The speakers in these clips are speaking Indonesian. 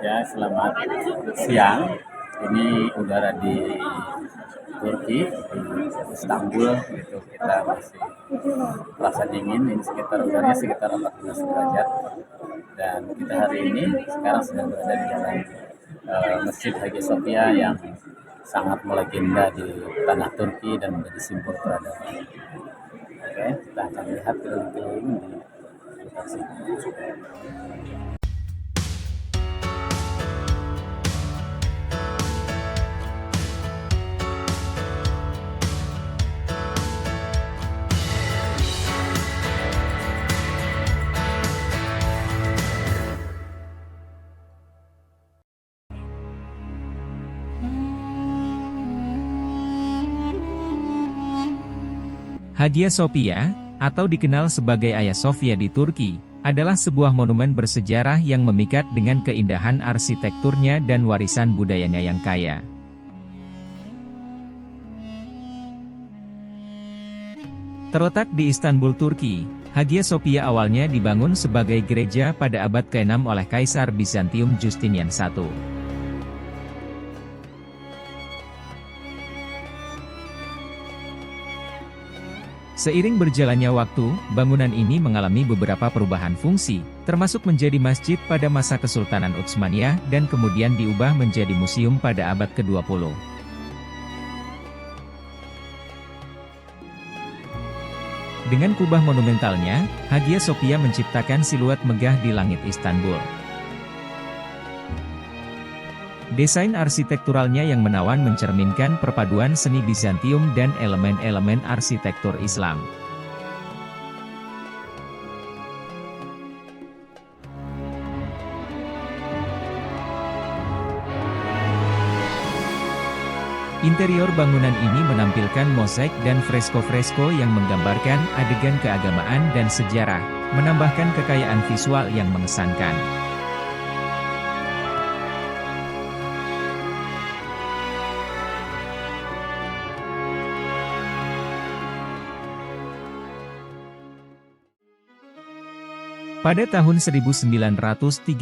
Ya, selamat siang. Ini udara di Turki, di Istanbul, itu kita masih terasa dingin. Ini udaranya sekitar 14 derajat. Dan kita hari ini sekarang sedang berada di dalam Masjid Hagia Sophia yang sangat melegenda di tanah Turki dan menjadi simbol peradaban. Oke, kita akan lihat keliling-keliling di lokasi. Hagia Sophia, atau dikenal sebagai Hagia Sophia di Turki, adalah sebuah monumen bersejarah yang memikat dengan keindahan arsitekturnya dan warisan budayanya yang kaya. Terletak di Istanbul, Turki, Hagia Sophia awalnya dibangun sebagai gereja pada abad ke-6 oleh Kaisar Bizantium Justinian I. Seiring berjalannya waktu, bangunan ini mengalami beberapa perubahan fungsi, termasuk menjadi masjid pada masa Kesultanan Utsmaniyah dan kemudian diubah menjadi museum pada abad ke-20. Dengan kubah monumentalnya, Hagia Sophia menciptakan siluet megah di langit Istanbul. Desain arsitekturalnya yang menawan mencerminkan perpaduan seni Bizantium dan elemen-elemen arsitektur Islam. Interior bangunan ini menampilkan mozaik dan fresko-fresko yang menggambarkan adegan keagamaan dan sejarah, menambahkan kekayaan visual yang mengesankan. Pada tahun 1935,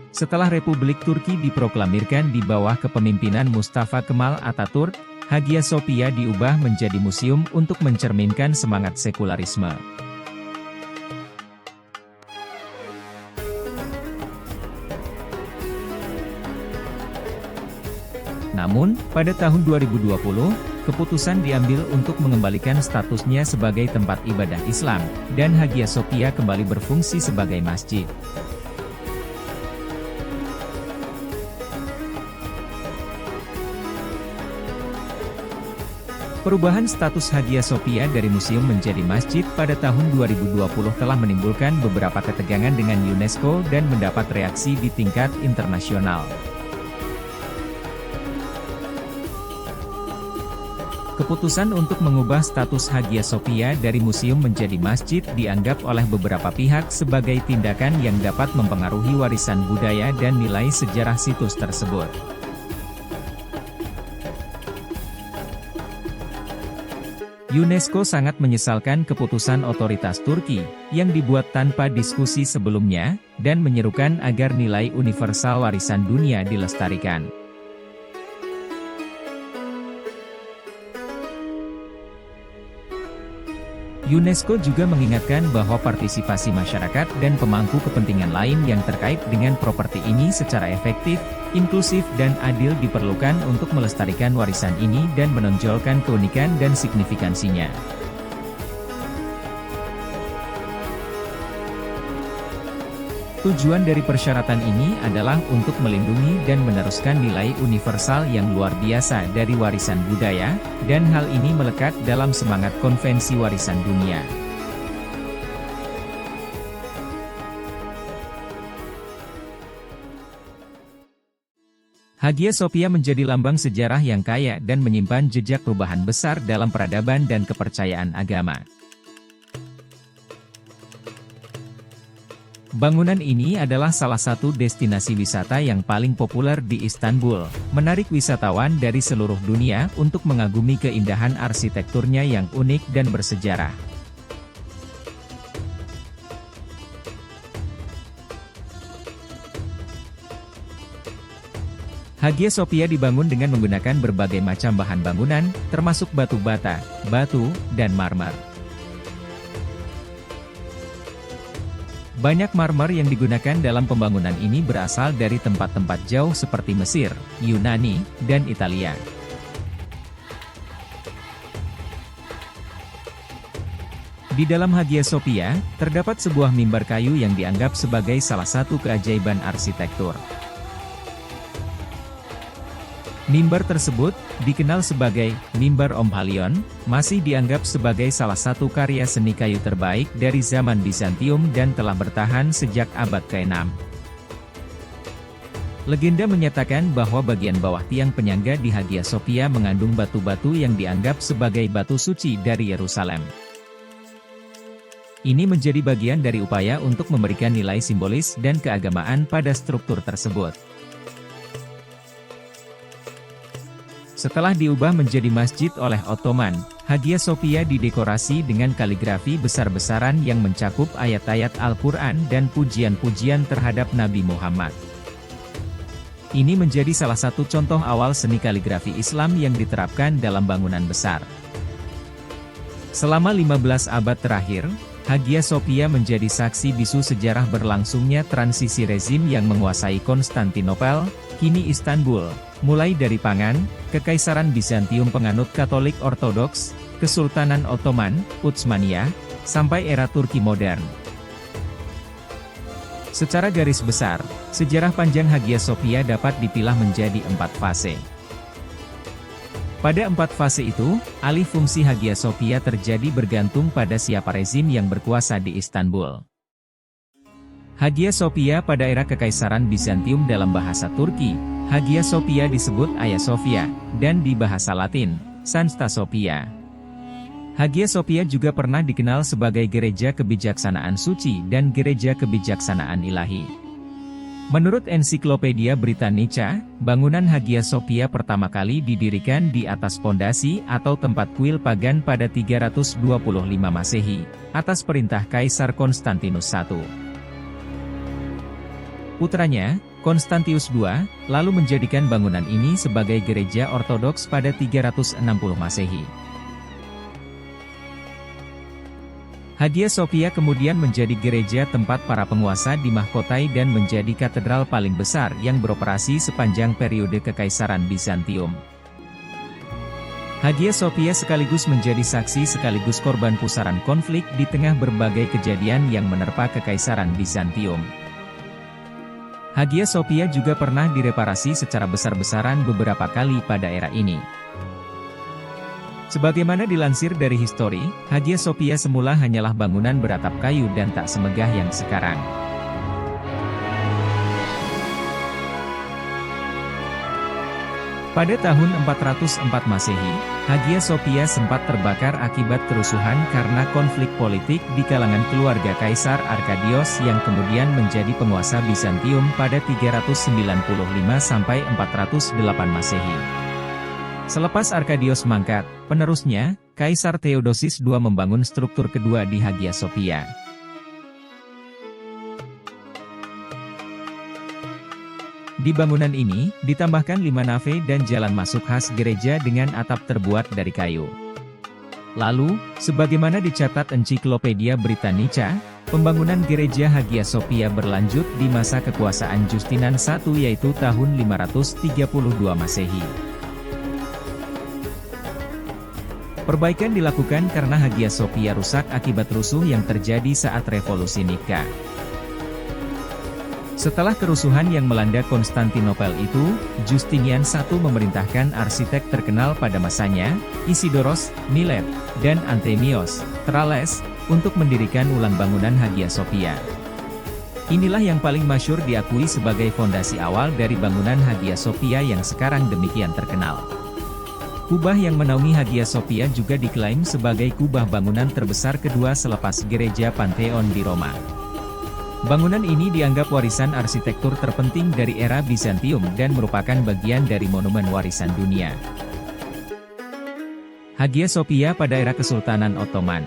setelah Republik Turki diproklamirkan di bawah kepemimpinan Mustafa Kemal Atatürk, Hagia Sophia diubah menjadi museum untuk mencerminkan semangat sekularisme. Namun, pada tahun 2020, keputusan diambil untuk mengembalikan statusnya sebagai tempat ibadah Islam, dan Hagia Sophia kembali berfungsi sebagai masjid. Perubahan status Hagia Sophia dari museum menjadi masjid pada tahun 2020 telah menimbulkan beberapa ketegangan dengan UNESCO dan mendapat reaksi di tingkat internasional. Keputusan untuk mengubah status Hagia Sophia dari museum menjadi masjid dianggap oleh beberapa pihak sebagai tindakan yang dapat mempengaruhi warisan budaya dan nilai sejarah situs tersebut. UNESCO sangat menyesalkan keputusan otoritas Turki, yang dibuat tanpa diskusi sebelumnya, dan menyerukan agar nilai universal warisan dunia dilestarikan. UNESCO juga mengingatkan bahwa partisipasi masyarakat dan pemangku kepentingan lain yang terkait dengan properti ini secara efektif, inklusif dan adil diperlukan untuk melestarikan warisan ini dan menonjolkan keunikan dan signifikansinya. Tujuan dari persyaratan ini adalah untuk melindungi dan meneruskan nilai universal yang luar biasa dari warisan budaya, dan hal ini melekat dalam semangat Konvensi Warisan Dunia. Hagia Sophia menjadi lambang sejarah yang kaya dan menyimpan jejak perubahan besar dalam peradaban dan kepercayaan agama. Bangunan ini adalah salah satu destinasi wisata yang paling populer di Istanbul, menarik wisatawan dari seluruh dunia untuk mengagumi keindahan arsitekturnya yang unik dan bersejarah. Hagia Sophia dibangun dengan menggunakan berbagai macam bahan bangunan, termasuk batu bata, batu, dan marmer. Banyak marmer yang digunakan dalam pembangunan ini berasal dari tempat-tempat jauh seperti Mesir, Yunani, dan Italia. Di dalam Hagia Sophia, terdapat sebuah mimbar kayu yang dianggap sebagai salah satu keajaiban arsitektur. Mimbar tersebut, dikenal sebagai Mimbar Ompalion, masih dianggap sebagai salah satu karya seni kayu terbaik dari zaman Bizantium dan telah bertahan sejak abad ke-6. Legenda menyatakan bahwa bagian bawah tiang penyangga di Hagia Sophia mengandung batu-batu yang dianggap sebagai batu suci dari Yerusalem. Ini menjadi bagian dari upaya untuk memberikan nilai simbolis dan keagamaan pada struktur tersebut. Setelah diubah menjadi masjid oleh Ottoman, Hagia Sophia didekorasi dengan kaligrafi besar-besaran yang mencakup ayat-ayat Al-Quran dan pujian-pujian terhadap Nabi Muhammad. Ini menjadi salah satu contoh awal seni kaligrafi Islam yang diterapkan dalam bangunan besar. Selama 15 abad terakhir, Hagia Sophia menjadi saksi bisu sejarah berlangsungnya transisi rezim yang menguasai Konstantinopel, kini Istanbul, mulai dari Pangan, Kekaisaran Bizantium penganut Katolik Ortodoks, Kesultanan Ottoman, Utsmaniyah, sampai era Turki modern. Secara garis besar, sejarah panjang Hagia Sophia dapat dipilah menjadi 4 fase. Pada 4 fase itu, alih fungsi Hagia Sophia terjadi bergantung pada siapa rezim yang berkuasa di Istanbul. Hagia Sophia pada era Kekaisaran Bizantium dalam bahasa Turki, Hagia Sophia disebut Hagia Sophia, dan di bahasa Latin, Sancta Sophia. Hagia Sophia juga pernah dikenal sebagai Gereja Kebijaksanaan Suci dan Gereja Kebijaksanaan Ilahi. Menurut Ensiklopedia Britannica, bangunan Hagia Sophia pertama kali didirikan di atas pondasi atau tempat kuil pagan pada 325 Masehi, atas perintah Kaisar Konstantinus I. Putranya, Konstantius II, lalu menjadikan bangunan ini sebagai gereja ortodoks pada 360 Masehi. Hagia Sophia kemudian menjadi gereja tempat para penguasa dimahkotai dan menjadi katedral paling besar yang beroperasi sepanjang periode Kekaisaran Bizantium. Hagia Sophia sekaligus menjadi saksi sekaligus korban pusaran konflik di tengah berbagai kejadian yang menerpa Kekaisaran Bizantium. Hagia Sophia juga pernah direparasi secara besar-besaran beberapa kali pada era ini. Sebagaimana dilansir dari histori, Hagia Sophia semula hanyalah bangunan beratap kayu dan tak semegah yang sekarang. Pada tahun 404 Masehi, Hagia Sophia sempat terbakar akibat kerusuhan karena konflik politik di kalangan keluarga Kaisar Arkadios yang kemudian menjadi penguasa Bizantium pada 395 sampai 408 Masehi. Selepas Arkadios mangkat, penerusnya, Kaisar Theodosius II membangun struktur kedua di Hagia Sophia. Di bangunan ini, ditambahkan 5 nave dan jalan masuk khas gereja dengan atap terbuat dari kayu. Lalu, sebagaimana dicatat Ensiklopedia Britannica, pembangunan gereja Hagia Sophia berlanjut di masa kekuasaan Justinan I yaitu tahun 532 Masehi. Perbaikan dilakukan karena Hagia Sophia rusak akibat rusuh yang terjadi saat revolusi Nika. Setelah kerusuhan yang melanda Konstantinopel itu, Justinian I memerintahkan arsitek terkenal pada masanya, Isidoros, Milet, dan Anthemios, Tralles, untuk mendirikan ulang bangunan Hagia Sophia. Inilah yang paling masyhur diakui sebagai fondasi awal dari bangunan Hagia Sophia yang sekarang demikian terkenal. Kubah yang menaungi Hagia Sophia juga diklaim sebagai kubah bangunan terbesar kedua selepas gereja Pantheon di Roma. Bangunan ini dianggap warisan arsitektur terpenting dari era Bizantium dan merupakan bagian dari monumen warisan dunia. Hagia Sophia pada era Kesultanan Ottoman.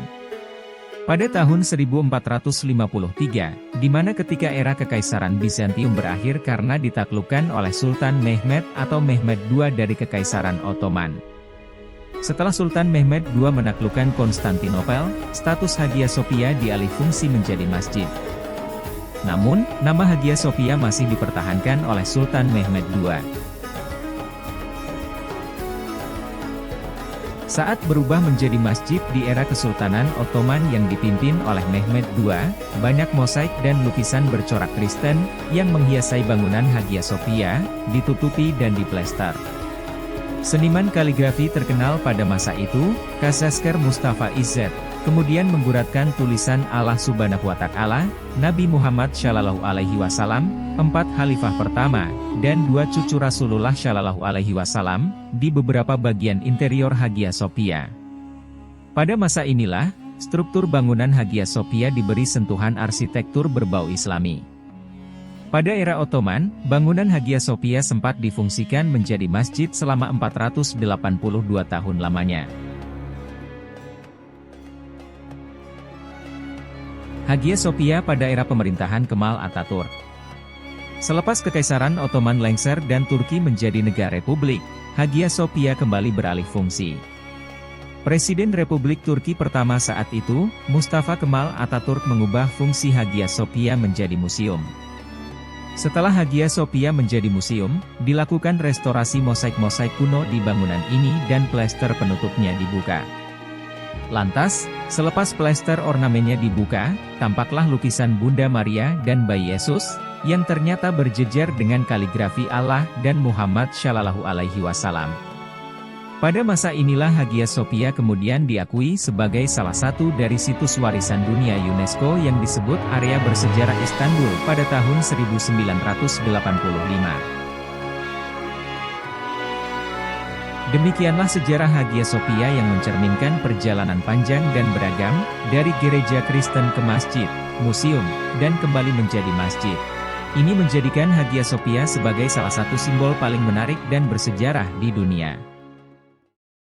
Pada tahun 1453, di mana ketika era Kekaisaran Bizantium berakhir karena ditaklukkan oleh Sultan Mehmed atau Mehmed II dari Kekaisaran Ottoman. Setelah Sultan Mehmed II menaklukkan Konstantinopel, status Hagia Sophia dialih fungsi menjadi masjid. Namun, nama Hagia Sophia masih dipertahankan oleh Sultan Mehmed II. Saat berubah menjadi masjid di era Kesultanan Ottoman yang dipimpin oleh Mehmed II, banyak mosaik dan lukisan bercorak Kristen yang menghiasi bangunan Hagia Sophia, ditutupi dan diplester. Seniman kaligrafi terkenal pada masa itu, Kazasker Mustafa Izzet, kemudian mengguratkan tulisan Allah Subhanahu wa Ta'ala, Nabi Muhammad Shallallahu Alaihi Wasallam, 4 Khalifah pertama, dan 2 cucu Rasulullah Shallallahu Alaihi Wasallam, di beberapa bagian interior Hagia Sophia. Pada masa inilah, struktur bangunan Hagia Sophia diberi sentuhan arsitektur berbau Islami. Pada era Ottoman, bangunan Hagia Sophia sempat difungsikan menjadi masjid selama 482 tahun lamanya. Hagia Sophia pada era pemerintahan Kemal Atatürk. Selepas Kekaisaran Ottoman lengser dan Turki menjadi negara republik, Hagia Sophia kembali beralih fungsi. Presiden Republik Turki pertama saat itu, Mustafa Kemal Atatürk mengubah fungsi Hagia Sophia menjadi museum. Setelah Hagia Sophia menjadi museum, dilakukan restorasi mosaik-mosaik kuno di bangunan ini dan plester penutupnya dibuka. Lantas, selepas plester ornamennya dibuka, tampaklah lukisan Bunda Maria dan Bayi Yesus, yang ternyata berjejer dengan kaligrafi Allah dan Muhammad Shallallahu Alaihi Wasallam. Pada masa inilah Hagia Sophia kemudian diakui sebagai salah satu dari situs warisan dunia UNESCO yang disebut area bersejarah Istanbul pada tahun 1985. Demikianlah sejarah Hagia Sophia yang mencerminkan perjalanan panjang dan beragam, dari gereja Kristen ke masjid, museum, dan kembali menjadi masjid. Ini menjadikan Hagia Sophia sebagai salah satu simbol paling menarik dan bersejarah di dunia.